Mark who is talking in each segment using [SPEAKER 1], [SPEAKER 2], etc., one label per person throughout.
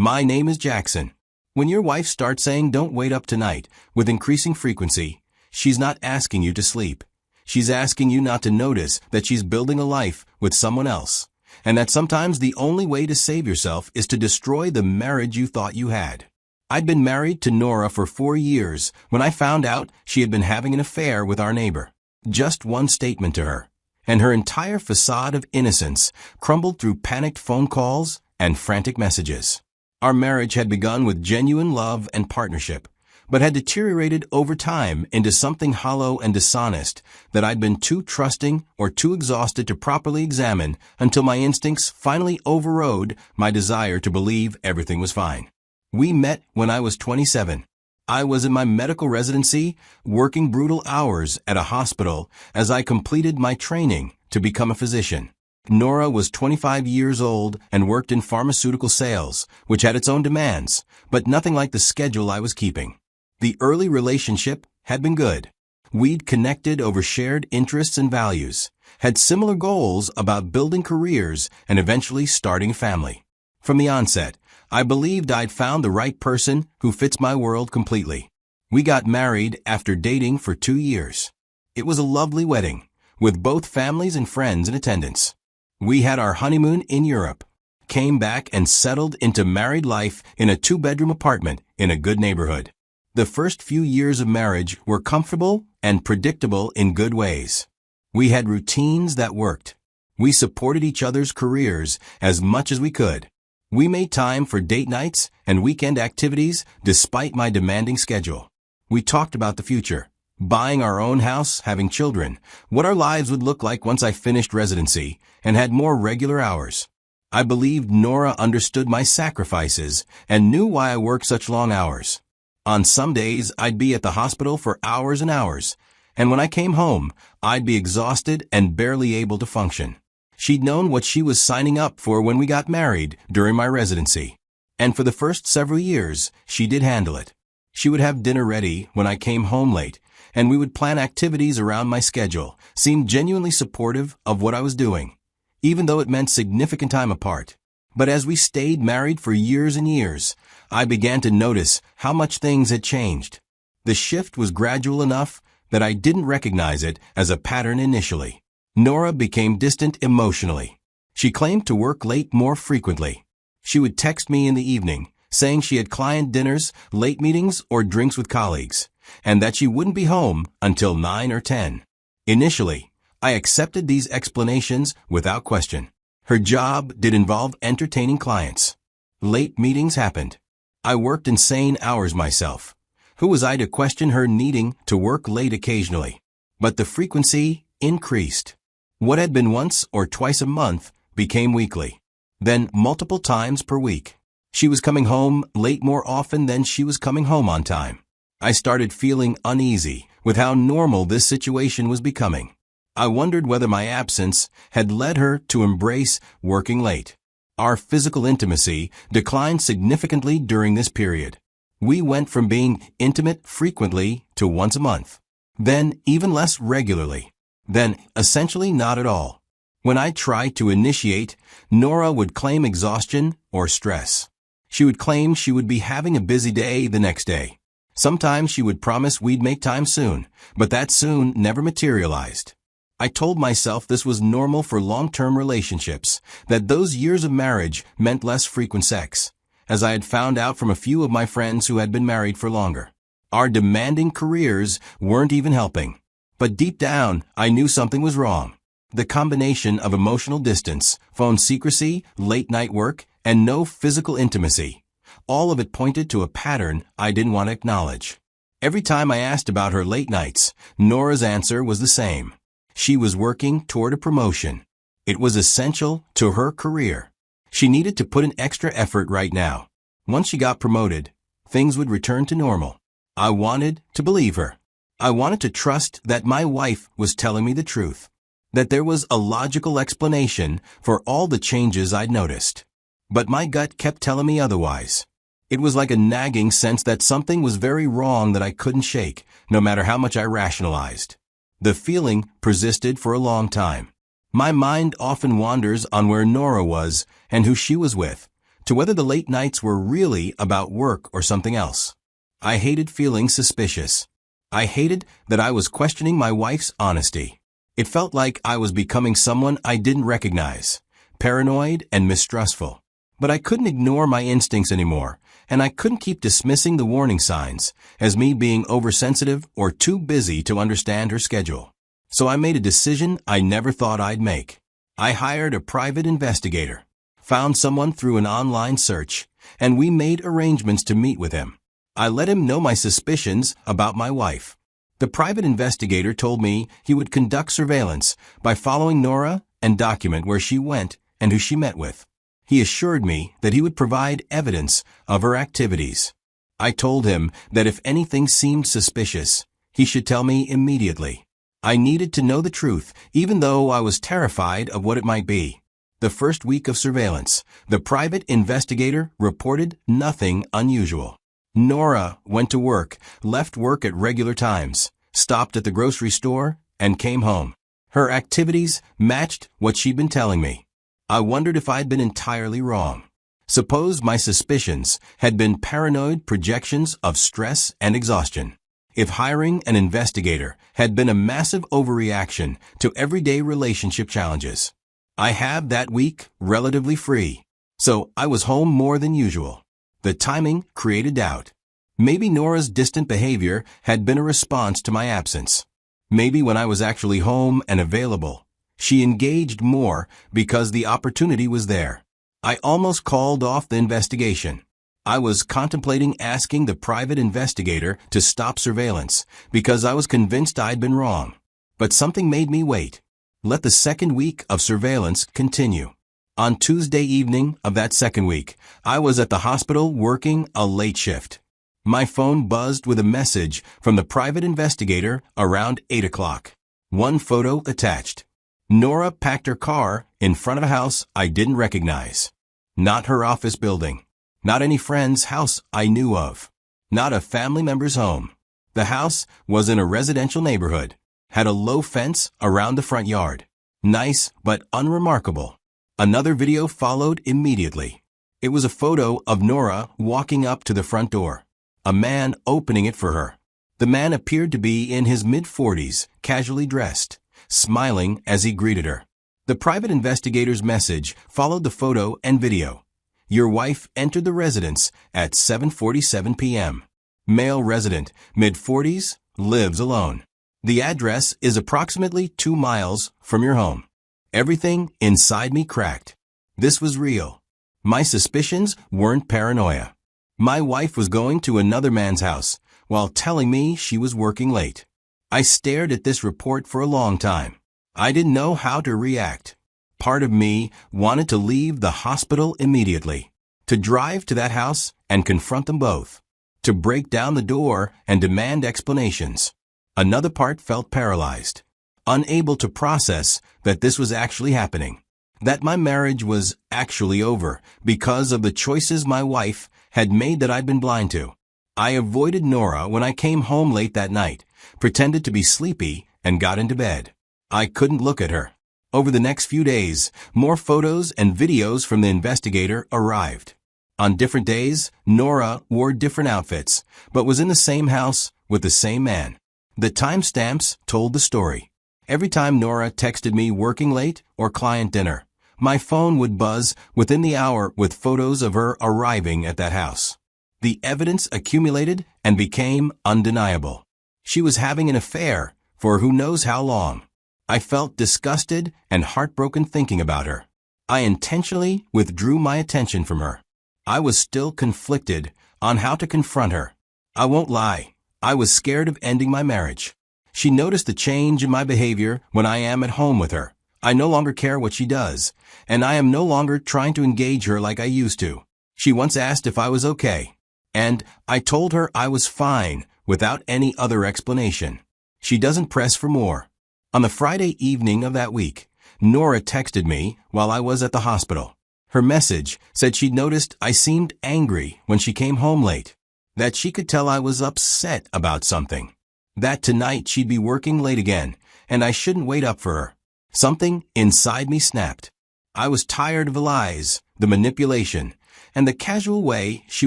[SPEAKER 1] My name is Jackson. When your wife starts saying don't wait up tonight with increasing frequency, she's not asking you to sleep. She's asking you not to notice that she's building a life with someone else, and that sometimes the only way to save yourself is to destroy the marriage you thought you had. I'd been married to Nora for 4 years when I found out she had been having an affair with our neighbor. Just one statement to her, and her entire facade of innocence crumbled through panicked phone calls and frantic messages. Our marriage had begun with genuine love and partnership, but had deteriorated over time into something hollow and dishonest that I'd been too trusting or too exhausted to properly examine until my instincts finally overrode my desire to believe everything was fine. We met when I was 27. I was in my medical residency, working brutal hours at a hospital as I completed my training to become a physician. Nora was 25 years old and worked in pharmaceutical sales, which had its own demands, but nothing like the schedule I was keeping. The early relationship had been good. We'd connected over shared interests and values, had similar goals about building careers and eventually starting a family. From the onset, I believed I'd found the right person who fits my world completely. We got married after dating for 2 years. It was a lovely wedding, with both families and friends in attendance. We had our honeymoon in Europe, came back and settled into married life in a 2-bedroom apartment in a good neighborhood. The first few years of marriage were comfortable and predictable in good ways. We had routines that worked. We supported each other's careers as much as we could. We made time for date nights and weekend activities despite my demanding schedule. We talked about the future, buying our own house, having children, what our lives would look like once I finished residency, and had more regular hours. I believed Nora understood my sacrifices and knew why I worked such long hours. On some days, I'd be at the hospital for hours and hours, and when I came home, I'd be exhausted and barely able to function. She'd known what she was signing up for when we got married during my residency, and for the first several years, she did handle it. She would have dinner ready when I came home late, and we would plan activities around my schedule, seemed genuinely supportive of what I was doing, even though it meant significant time apart. But as we stayed married for years and years, I began to notice how much things had changed. The shift was gradual enough that I didn't recognize it as a pattern initially. Nora became distant emotionally. She claimed to work late more frequently. She would text me in the evening, saying she had client dinners, late meetings, or drinks with colleagues, and that she wouldn't be home until 9 or 10. Initially, I accepted these explanations without question. Her job did involve entertaining clients. Late meetings happened. I worked insane hours myself. Who was I to question her needing to work late occasionally? But the frequency increased. What had been once or twice a month became weekly, then multiple times per week. She was coming home late more often than she was coming home on time. I started feeling uneasy with how normal this situation was becoming. I wondered whether my absence had led her to embrace working late. Our physical intimacy declined significantly during this period. We went from being intimate frequently to once a month, then even less regularly, then essentially not at all. When I tried to initiate, Nora would claim exhaustion or stress. She would claim she would be having a busy day the next day. Sometimes she would promise we'd make time soon, but that soon never materialized. I told myself this was normal for long-term relationships, that those years of marriage meant less frequent sex, as I had found out from a few of my friends who had been married for longer. Our demanding careers weren't even helping. But deep down, I knew something was wrong. The combination of emotional distance, phone secrecy, late-night work, and no physical intimacy, all of it pointed to a pattern I didn't want to acknowledge. Every time I asked about her late nights, Nora's answer was the same. She was working toward a promotion. It was essential to her career. She needed to put in extra effort right now. Once she got promoted, things would return to normal. I wanted to believe her. I wanted to trust that my wife was telling me the truth, that there was a logical explanation for all the changes I'd noticed. But my gut kept telling me otherwise. It was like a nagging sense that something was very wrong that I couldn't shake, no matter how much I rationalized. The feeling persisted for a long time. My mind often wanders on where Nora was and who she was with, to whether the late nights were really about work or something else. I hated feeling suspicious. I hated that I was questioning my wife's honesty. It felt like I was becoming someone I didn't recognize, paranoid and mistrustful. But I couldn't ignore my instincts anymore, and I couldn't keep dismissing the warning signs as me being oversensitive or too busy to understand her schedule. So I made a decision I never thought I'd make. I hired a private investigator, found someone through an online search, and we made arrangements to meet with him. I let him know my suspicions about my wife. The private investigator told me he would conduct surveillance by following Nora and document where she went and who she met with. He assured me that he would provide evidence of her activities. I told him that if anything seemed suspicious, he should tell me immediately. I needed to know the truth, even though I was terrified of what it might be. The first week of surveillance, the private investigator reported nothing unusual. Nora went to work, left work at regular times, stopped at the grocery store, and came home. Her activities matched what she'd been telling me. I wondered if I'd been entirely wrong. Suppose my suspicions had been paranoid projections of stress and exhaustion. If hiring an investigator had been a massive overreaction to everyday relationship challenges. I had that week relatively free, so I was home more than usual. The timing created doubt. Maybe Nora's distant behavior had been a response to my absence. Maybe when I was actually home and available, she engaged more because the opportunity was there. I almost called off the investigation. I was contemplating asking the private investigator to stop surveillance because I was convinced I'd been wrong. But something made me wait. Let the second week of surveillance continue. On Tuesday evening of that second week, I was at the hospital working a late shift. My phone buzzed with a message from the private investigator around 8 o'clock. One photo attached. Nora packed her car in front of a house I didn't recognize. Not her office building. Not any friend's house I knew of. Not a family member's home. The house was in a residential neighborhood. Had a low fence around the front yard. Nice, but unremarkable. Another video followed immediately. It was a photo of Nora walking up to the front door. A man opening it for her. The man appeared to be in his mid-40s, casually dressed, smiling as he greeted her. The private investigator's message followed the photo and video. Your wife entered the residence at 7:47 p.m. Male resident, mid-40s, lives alone. The address is approximately 2 miles from your home. Everything inside me cracked. This was real. My suspicions weren't paranoia. My wife was going to another man's house while telling me she was working late. I stared at this report for a long time. I didn't know how to react. Part of me wanted to leave the hospital immediately, to drive to that house and confront them both, to break down the door and demand explanations. Another part felt paralyzed, unable to process that this was actually happening, that my marriage was actually over because of the choices my wife had made that I'd been blind to. I avoided Nora when I came home late that night, pretended to be sleepy, and got into bed. I couldn't look at her. Over the next few days, more photos and videos from the investigator arrived. On different days, Nora wore different outfits, but was in the same house with the same man. The timestamps told the story. Every time Nora texted me working late or client dinner, my phone would buzz within the hour with photos of her arriving at that house. The evidence accumulated and became undeniable. She was having an affair for who knows how long. I felt disgusted and heartbroken thinking about her. I intentionally withdrew my attention from her. I was still conflicted on how to confront her. I won't lie, I was scared of ending my marriage. She noticed the change in my behavior when I am at home with her. I no longer care what she does, and I am no longer trying to engage her like I used to. She once asked if I was okay, and I told her I was fine without any other explanation. She doesn't press for more. On the Friday evening of that week, Nora texted me while I was at the hospital. Her message said she'd noticed I seemed angry when she came home late, that she could tell I was upset about something, that tonight she'd be working late again, and I shouldn't wait up for her. Something inside me snapped. I was tired of the lies, the manipulation, and the casual way she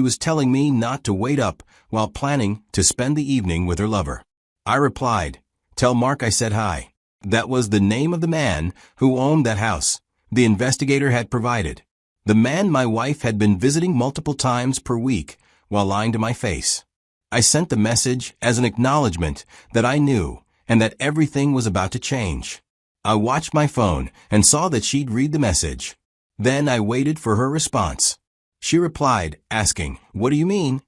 [SPEAKER 1] was telling me not to wait up while planning to spend the evening with her lover. I replied, "Tell Mark I said hi." That was the name of the man who owned that house the investigator had provided. The man my wife had been visiting multiple times per week while lying to my face. I sent the message as an acknowledgement that I knew and that everything was about to change. I watched my phone and saw that she'd read the message. Then I waited for her response. She replied, asking, "What do you mean?"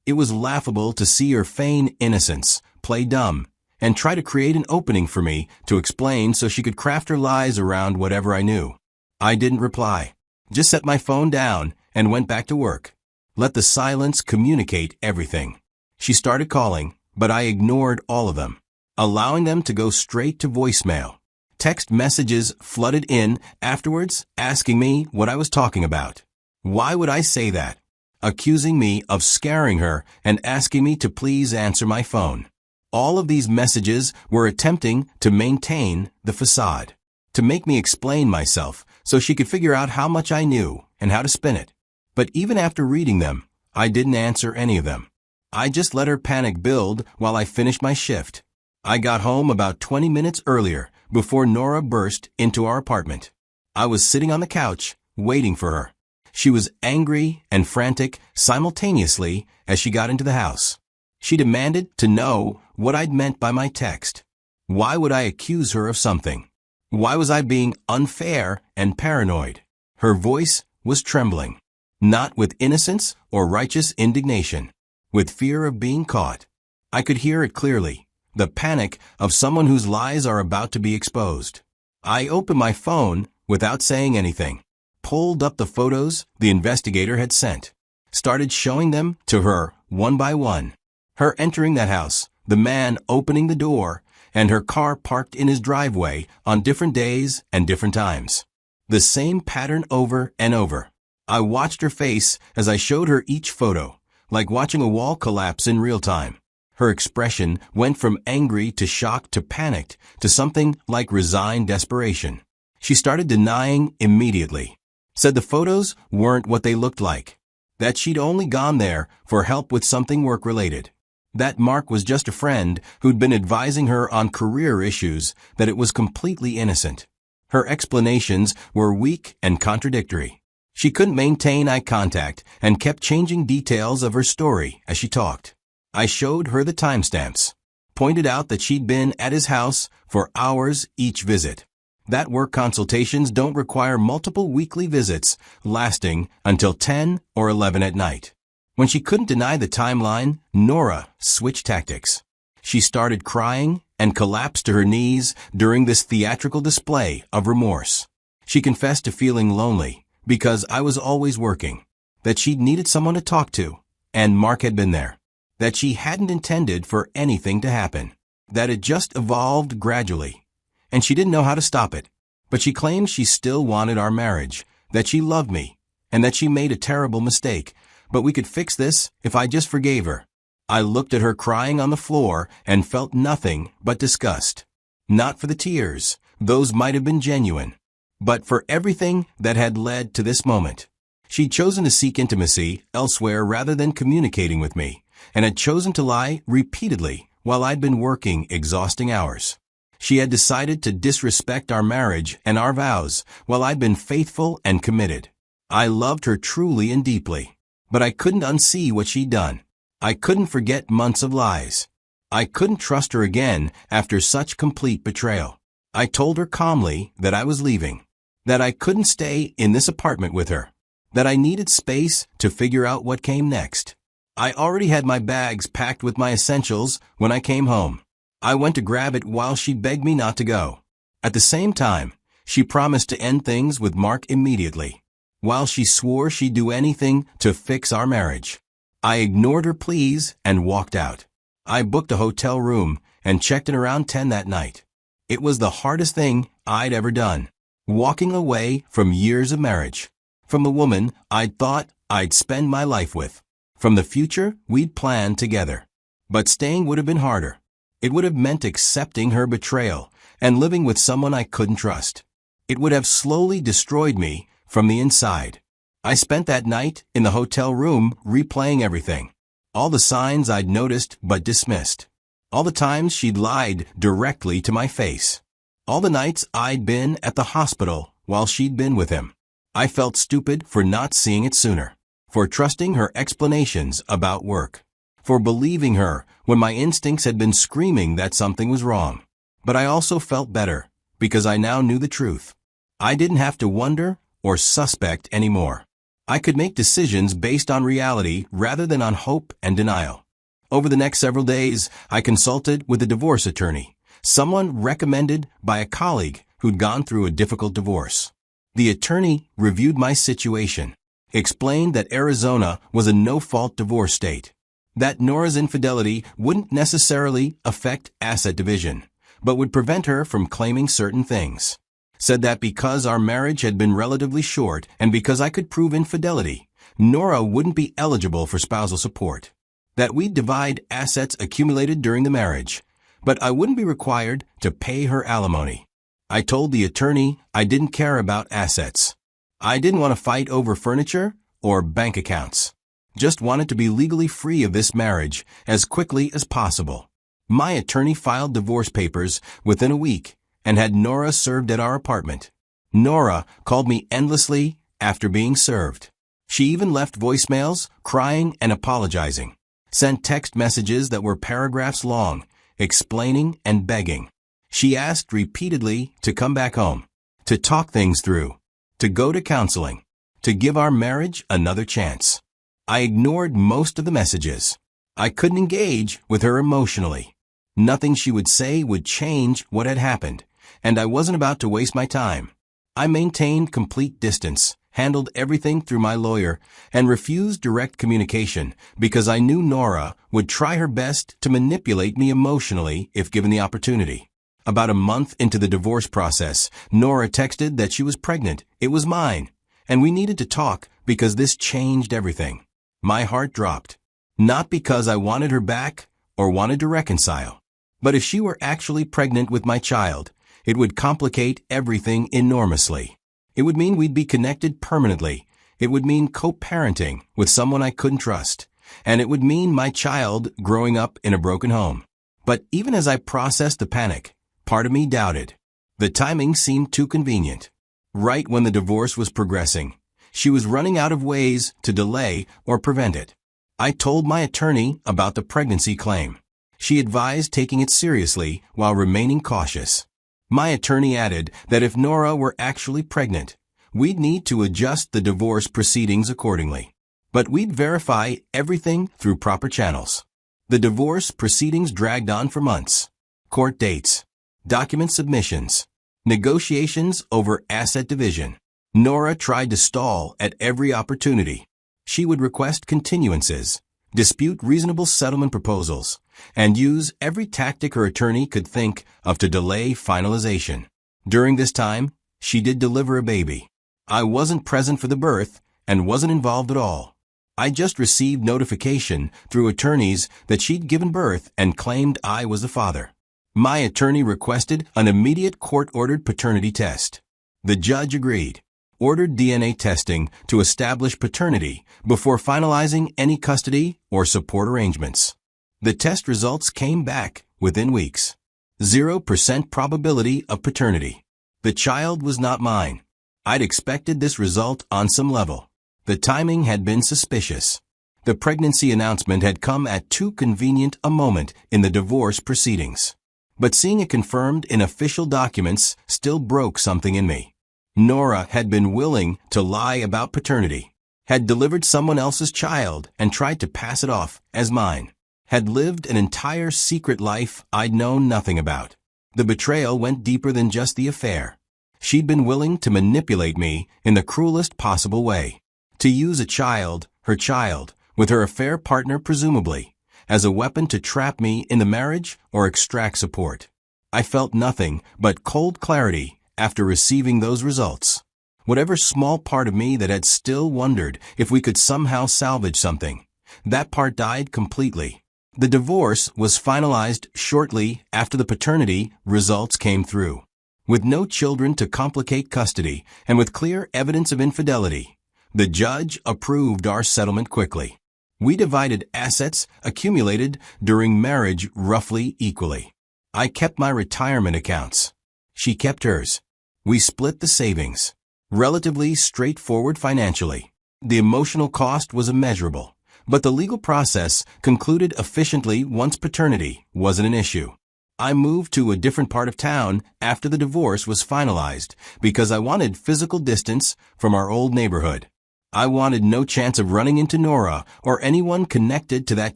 [SPEAKER 1] It was laughable to see her feign innocence, play dumb, and try to create an opening for me to explain so she could craft her lies around whatever I knew. I didn't reply, just set my phone down and went back to work. Let the silence communicate everything. She started calling, but I ignored all of them, allowing them to go straight to voicemail. Text messages flooded in afterwards, asking me what I was talking about. Why would I say that? Accusing me of scaring her and asking me to please answer my phone. All of these messages were attempting to maintain the facade, to make me explain myself so she could figure out how much I knew and how to spin it. But even after reading them, I didn't answer any of them. I just let her panic build while I finished my shift. I got home about 20 minutes earlier before Nora burst into our apartment. I was sitting on the couch, waiting for her. She was angry and frantic simultaneously as she got into the house. She demanded to know what I'd meant by my text. Why would I accuse her of something? Why was I being unfair and paranoid? Her voice was trembling, not with innocence or righteous indignation, with fear of being caught. I could hear it clearly, the panic of someone whose lies are about to be exposed. I opened my phone without saying anything, pulled up the photos the investigator had sent, started showing them to her one by one. Her entering that house, the man opening the door, and her car parked in his driveway on different days and different times. The same pattern over and over. I watched her face as I showed her each photo, like watching a wall collapse in real time. Her expression went from angry to shocked to panicked to something like resigned desperation. She started denying immediately, said the photos weren't what they looked like, that she'd only gone there for help with something work-related, that Mark was just a friend who'd been advising her on career issues, that it was completely innocent. Her explanations were weak and contradictory. She couldn't maintain eye contact and kept changing details of her story as she talked. I showed her the timestamps, pointed out that she'd been at his house for hours each visit, that work consultations don't require multiple weekly visits lasting until 10 or 11 at night. When she couldn't deny the timeline, Nora switched tactics. She started crying and collapsed to her knees during this theatrical display of remorse. She confessed to feeling lonely because I was always working, that she'd needed someone to talk to, and Mark had been there, that she hadn't intended for anything to happen, that it just evolved gradually, and she didn't know how to stop it. But she claimed she still wanted our marriage, that she loved me, and that she made a terrible mistake, but we could fix this if I just forgave her. I looked at her crying on the floor and felt nothing but disgust. Not for the tears, those might have been genuine, but for everything that had led to this moment. She'd chosen to seek intimacy elsewhere rather than communicating with me, and had chosen to lie repeatedly while I'd been working exhausting hours. She had decided to disrespect our marriage and our vows while I'd been faithful and committed. I loved her truly and deeply, but I couldn't unsee what she'd done. I couldn't forget months of lies. I couldn't trust her again after such complete betrayal. I told her calmly that I was leaving, that I couldn't stay in this apartment with her, that I needed space to figure out what came next. I already had my bags packed with my essentials when I came home. I went to grab it while she begged me not to go. At the same time, she promised to end things with Mark immediately, while she swore she'd do anything to fix our marriage. I ignored her pleas and walked out. I booked a hotel room and checked in around 10 that night. It was the hardest thing I'd ever done, walking away from years of marriage, from the woman I'd thought I'd spend my life with, from the future we'd planned together. But staying would have been harder. It would have meant accepting her betrayal and living with someone I couldn't trust. It would have slowly destroyed me from the inside. I spent that night in the hotel room replaying everything. All the signs I'd noticed but dismissed. All the times she'd lied directly to my face. All the nights I'd been at the hospital while she'd been with him. I felt stupid for not seeing it sooner, for trusting her explanations about work, for believing her when my instincts had been screaming that something was wrong. But I also felt better, because I now knew the truth. I didn't have to wonder or suspect anymore. I could make decisions based on reality rather than on hope and denial. Over the next several days, I consulted with a divorce attorney, someone recommended by a colleague who'd gone through a difficult divorce. The attorney reviewed my situation, explained that Arizona was a no-fault divorce state, that Nora's infidelity wouldn't necessarily affect asset division, but would prevent her from claiming certain things. Said that because our marriage had been relatively short and because I could prove infidelity, Nora wouldn't be eligible for spousal support. That we'd divide assets accumulated during the marriage, but I wouldn't be required to pay her alimony. I told the attorney I didn't care about assets. I didn't want to fight over furniture or bank accounts. Just wanted to be legally free of this marriage as quickly as possible. My attorney filed divorce papers within a week and had Nora served at our apartment. Nora called me endlessly after being served. She even left voicemails, crying and apologizing. Sent text messages that were paragraphs long, explaining and begging. She asked repeatedly to come back home, to talk things through, to go to counseling, to give our marriage another chance. I ignored most of the messages. I couldn't engage with her emotionally. Nothing she would say would change what had happened, and I wasn't about to waste my time. I maintained complete distance, handled everything through my lawyer, and refused direct communication because I knew Nora would try her best to manipulate me emotionally if given the opportunity. About a month into the divorce process, Nora texted that she was pregnant. It was mine, and we needed to talk because this changed everything. My heart dropped. Not because I wanted her back or wanted to reconcile, but if she were actually pregnant with my child, it would complicate everything enormously. It would mean we'd be connected permanently. It would mean co-parenting with someone I couldn't trust. And it would mean my child growing up in a broken home. But even as I processed the panic, part of me doubted. The timing seemed too convenient. Right when the divorce was progressing, she was running out of ways to delay or prevent it. I told my attorney about the pregnancy claim. She advised taking it seriously while remaining cautious. My attorney added that if Nora were actually pregnant, we'd need to adjust the divorce proceedings accordingly. But we'd verify everything through proper channels. The divorce proceedings dragged on for months. Court dates, document submissions, negotiations over asset division. Nora tried to stall at every opportunity. She would request continuances, dispute reasonable settlement proposals, and use every tactic her attorney could think of to delay finalization. During this time, she did deliver a baby. I wasn't present for the birth and wasn't involved at all. I just received notification through attorneys that she'd given birth and claimed I was the father. My attorney requested an immediate court-ordered paternity test. The judge agreed, ordered DNA testing to establish paternity before finalizing any custody or support arrangements. The test results came back within weeks. 0% probability of paternity. The child was not mine. I'd expected this result on some level. The timing had been suspicious. The pregnancy announcement had come at too convenient a moment in the divorce proceedings. But seeing it confirmed in official documents still broke something in me. Nora had been willing to lie about paternity, had delivered someone else's child and tried to pass it off as mine, had lived an entire secret life I'd known nothing about. The betrayal went deeper than just the affair. She'd been willing to manipulate me in the cruelest possible way, to use a child, her child, with her affair partner presumably, as a weapon to trap me in the marriage or extract support. I felt nothing but cold clarity after receiving those results. Whatever small part of me that had still wondered if we could somehow salvage something, that part died completely. The divorce was finalized shortly after the paternity results came through. With no children to complicate custody and with clear evidence of infidelity, The judge approved our settlement quickly. We divided assets accumulated during marriage roughly equally. I kept my retirement accounts. She kept hers. We split the savings. Relatively straightforward financially. The emotional cost was immeasurable, but the legal process concluded efficiently once paternity wasn't an issue. I moved to a different part of town after the divorce was finalized because I wanted physical distance from our old neighborhood. I wanted no chance of running into Nora or anyone connected to that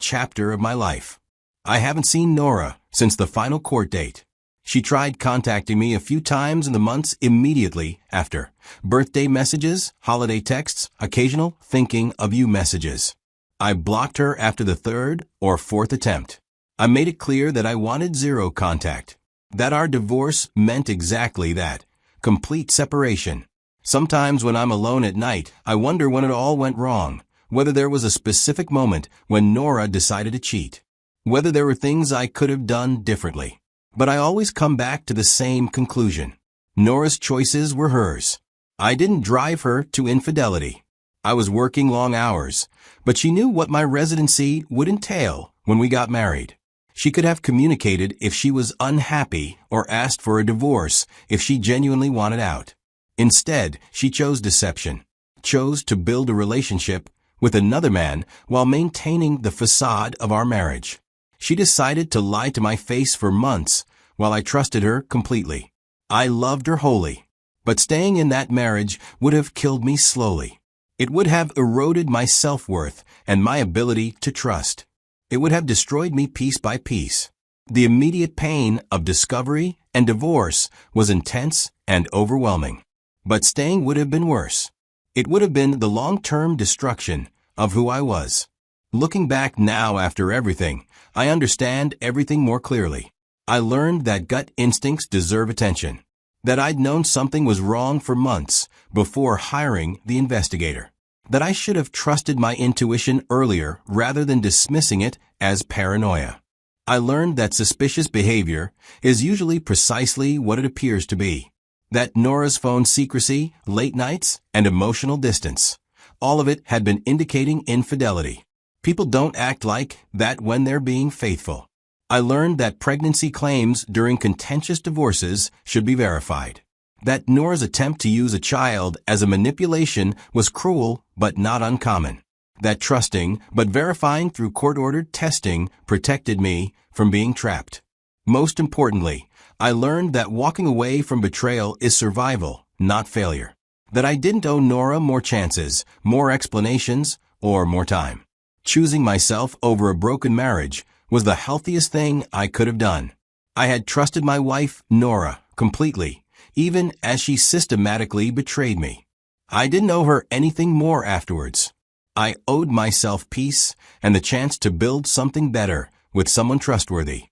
[SPEAKER 1] chapter of my life. I haven't seen Nora since the final court date. She tried contacting me a few times in the months immediately after. Birthday messages, holiday texts, occasional thinking of you messages. I blocked her after the third or fourth attempt. I made it clear that I wanted zero contact. That our divorce meant exactly that. Complete separation. Sometimes when I'm alone at night, I wonder when it all went wrong, whether there was a specific moment when Nora decided to cheat, whether there were things I could have done differently. But I always come back to the same conclusion. Nora's choices were hers. I didn't drive her to infidelity. I was working long hours, but she knew what my residency would entail when we got married. She could have communicated if she was unhappy or asked for a divorce if she genuinely wanted out. Instead, she chose deception, chose to build a relationship with another man while maintaining the facade of our marriage. She decided to lie to my face for months while I trusted her completely. I loved her wholly, but staying in that marriage would have killed me slowly. It would have eroded my self-worth and my ability to trust. It would have destroyed me piece by piece. The immediate pain of discovery and divorce was intense and overwhelming. But staying would have been worse. It would have been the long-term destruction of who I was. Looking back now after everything, I understand everything more clearly. I learned that gut instincts deserve attention. That I'd known something was wrong for months before hiring the investigator. That I should have trusted my intuition earlier rather than dismissing it as paranoia. I learned that suspicious behavior is usually precisely what it appears to be. That Nora's phone secrecy, late nights, and emotional distance, all of it had been indicating infidelity. People don't act like that when they're being faithful. I learned that pregnancy claims during contentious divorces should be verified. That Nora's attempt to use a child as a manipulation was cruel but not uncommon. That trusting but verifying through court-ordered testing protected me from being trapped. Most importantly, I learned that walking away from betrayal is survival, not failure. That I didn't owe Nora more chances, more explanations, or more time. Choosing myself over a broken marriage was the healthiest thing I could have done. I had trusted my wife, Nora, completely, even as she systematically betrayed me. I didn't owe her anything more afterwards. I owed myself peace and the chance to build something better with someone trustworthy.